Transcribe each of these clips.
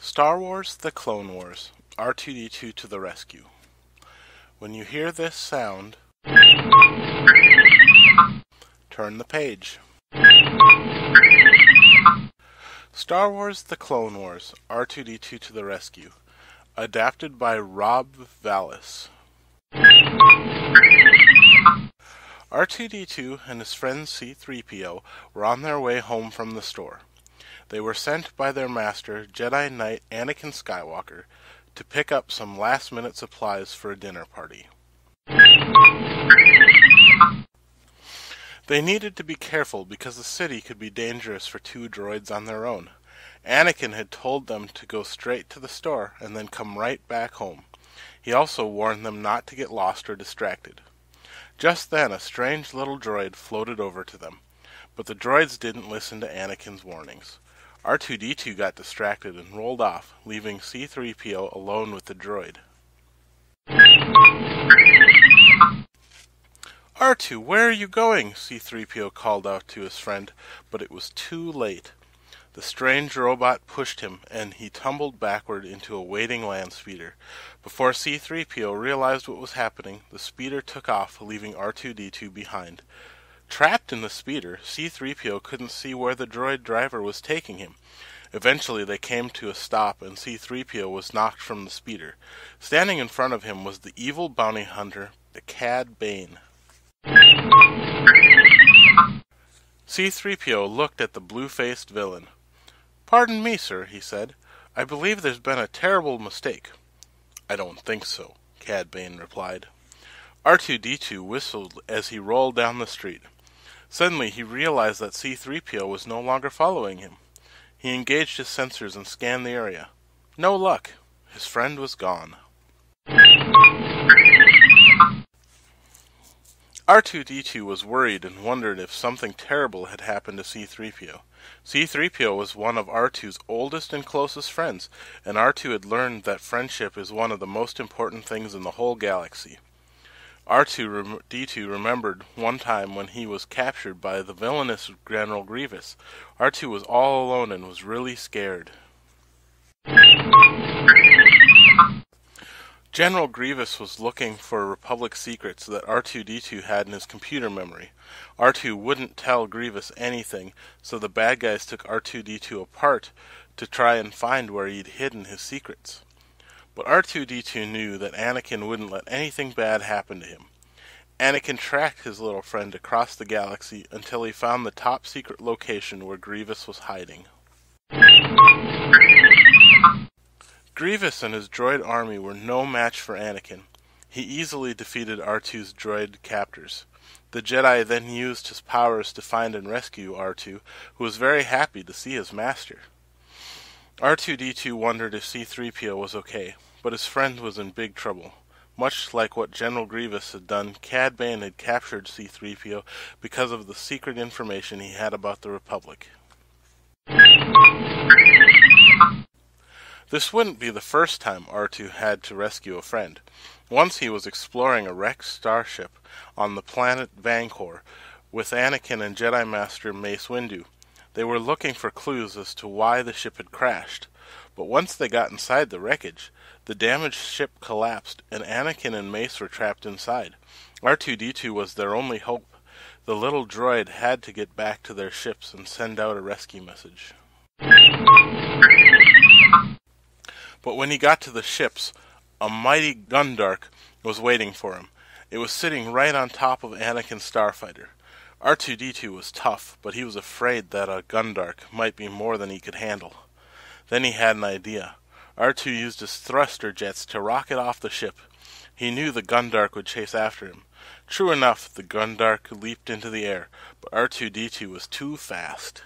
Star Wars: The Clone Wars, R2D2 to the rescue. When you hear this sound, turn the page. Star Wars: The Clone Wars, R2D2 to the rescue. Adapted by Rob Vallis. R2D2 and his friend C-3PO were on their way home from the store. They were sent by their master, Jedi Knight Anakin Skywalker, to pick up some last-minute supplies for a dinner party. They needed to be careful because the city could be dangerous for two droids on their own. Anakin had told them to go straight to the store and then come right back home. He also warned them not to get lost or distracted. Just then, a strange little droid floated over to them, but the droids didn't listen to Anakin's warnings. R2D2 got distracted and rolled off, leaving C-3PO alone with the droid. R2, where are you going? C-3PO called out to his friend, but it was too late. The strange robot pushed him, and he tumbled backward into a waiting land speeder. Before C-3PO realized what was happening, the speeder took off, leaving R2D2 behind. Trapped in the speeder, C-3PO couldn't see where the droid driver was taking him. Eventually they came to a stop, and C-3PO was knocked from the speeder. Standing in front of him was the evil bounty hunter, Cad Bane. C-3PO looked at the blue-faced villain. "Pardon me, sir," he said. "I believe there's been a terrible mistake." "I don't think so," Cad Bane replied. R2D2 whistled as he rolled down the street. Suddenly he realized that C-3PO was no longer following him. He engaged his sensors and scanned the area. No luck. His friend was gone. R2D2 was worried and wondered if something terrible had happened to C-3PO. C-3PO was one of R2's oldest and closest friends, and R2 had learned that friendship is one of the most important things in the whole galaxy. R2D2 remembered one time when he was captured by the villainous General Grievous. R2 was all alone and was really scared. General Grievous was looking for Republic secrets that R2D2 had in his computer memory. R2 wouldn't tell Grievous anything, so the bad guys took R2D2 apart to try and find where he'd hidden his secrets. But R2D2 knew that Anakin wouldn't let anything bad happen to him. Anakin tracked his little friend across the galaxy until he found the top secret location where Grievous was hiding. Grievous and his droid army were no match for Anakin. He easily defeated R2's droid captors. The Jedi then used his powers to find and rescue R2, who was very happy to see his master. R2D2 wondered if C-3PO was okay, but his friend was in big trouble. Much like what General Grievous had done, Cad Bane had captured C-3PO because of the secret information he had about the Republic. This wouldn't be the first time R2 had to rescue a friend. Once he was exploring a wrecked starship on the planet Vancor with Anakin and Jedi Master Mace Windu. They were looking for clues as to why the ship had crashed, but once they got inside the wreckage, the damaged ship collapsed, and Anakin and Mace were trapped inside. R2D2 was their only hope. The little droid had to get back to their ships and send out a rescue message. But when he got to the ships, a mighty Gundark was waiting for him. It was sitting right on top of Anakin's starfighter. R2D2 was tough, but he was afraid that a Gundark might be more than he could handle. Then he had an idea. R2 used his thruster jets to rocket off the ship. He knew the Gundark would chase after him. True enough, the Gundark leaped into the air, but R2D2 was too fast.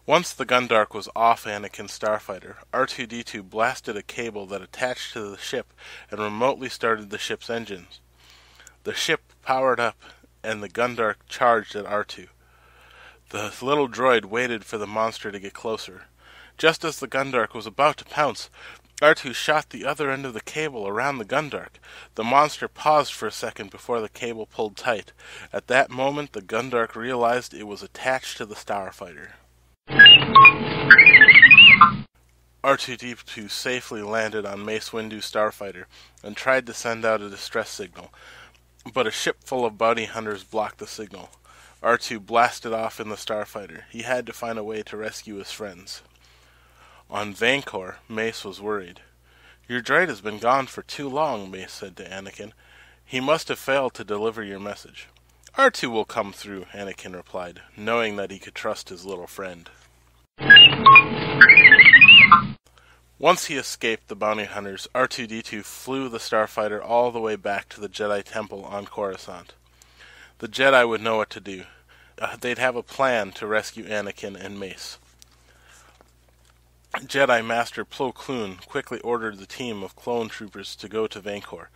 Once the Gundark was off Anakin's starfighter, R2D2 blasted a cable that attached to the ship and remotely started the ship's engines. The ship powered up, and the Gundark charged at R2. The little droid waited for the monster to get closer. Just as the Gundark was about to pounce, R2 shot the other end of the cable around the Gundark. The monster paused for a second before the cable pulled tight. At that moment, the Gundark realized it was attached to the starfighter. R2D2 safely landed on Mace Windu's starfighter and tried to send out a distress signal, but a ship full of bounty hunters blocked the signal. R2 blasted off in the starfighter. He had to find a way to rescue his friends. On Vancor, Mace was worried. "Your droid has been gone for too long," Mace said to Anakin. "He must have failed to deliver your message." "R2 will come through," Anakin replied, knowing that he could trust his little friend. Once he escaped the bounty hunters, R2D2 flew the starfighter all the way back to the Jedi Temple on Coruscant. The Jedi would know what to do. They'd have a plan to rescue Anakin and Mace. Jedi Master Plo Koon quickly ordered the team of clone troopers to go to Vancor.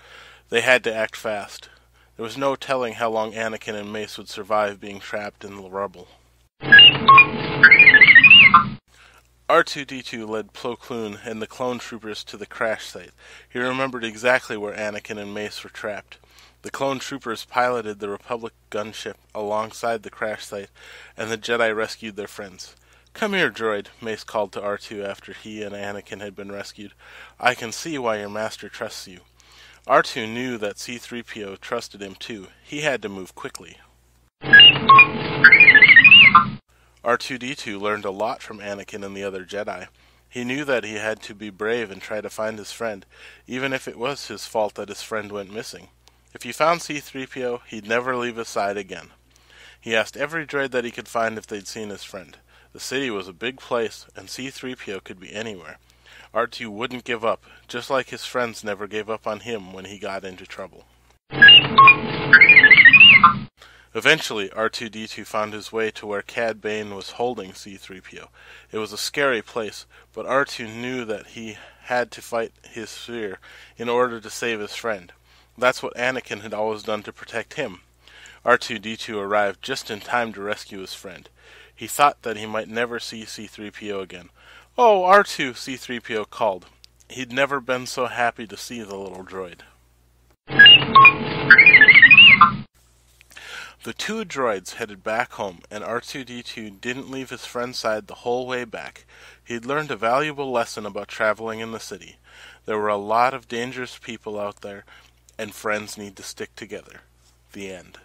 They had to act fast. There was no telling how long Anakin and Mace would survive being trapped in the rubble. R2D2 led Plo Koon and the clone troopers to the crash site. He remembered exactly where Anakin and Mace were trapped. The clone troopers piloted the Republic gunship alongside the crash site, and the Jedi rescued their friends. "Come here, droid," Mace called to R2 after he and Anakin had been rescued. "I can see why your master trusts you." R2 knew that C-3PO trusted him too. He had to move quickly. R2D2 learned a lot from Anakin and the other Jedi. He knew that he had to be brave and try to find his friend, even if it was his fault that his friend went missing. If he found C-3PO, he'd never leave his side again. He asked every droid that he could find if they'd seen his friend. The city was a big place, and C-3PO could be anywhere. R2 wouldn't give up, just like his friends never gave up on him when he got into trouble. Eventually, R2D2 found his way to where Cad Bane was holding C-3PO. It was a scary place, but R2 knew that he had to fight his fear in order to save his friend. That's what Anakin had always done to protect him. R2D2 arrived just in time to rescue his friend. He thought that he might never see C-3PO again. "Oh, R2," C-3PO called. He'd never been so happy to see the little droid. The two droids headed back home, and R2D2 didn't leave his friend's side the whole way back. He'd learned a valuable lesson about traveling in the city. There were a lot of dangerous people out there, and friends need to stick together. The end.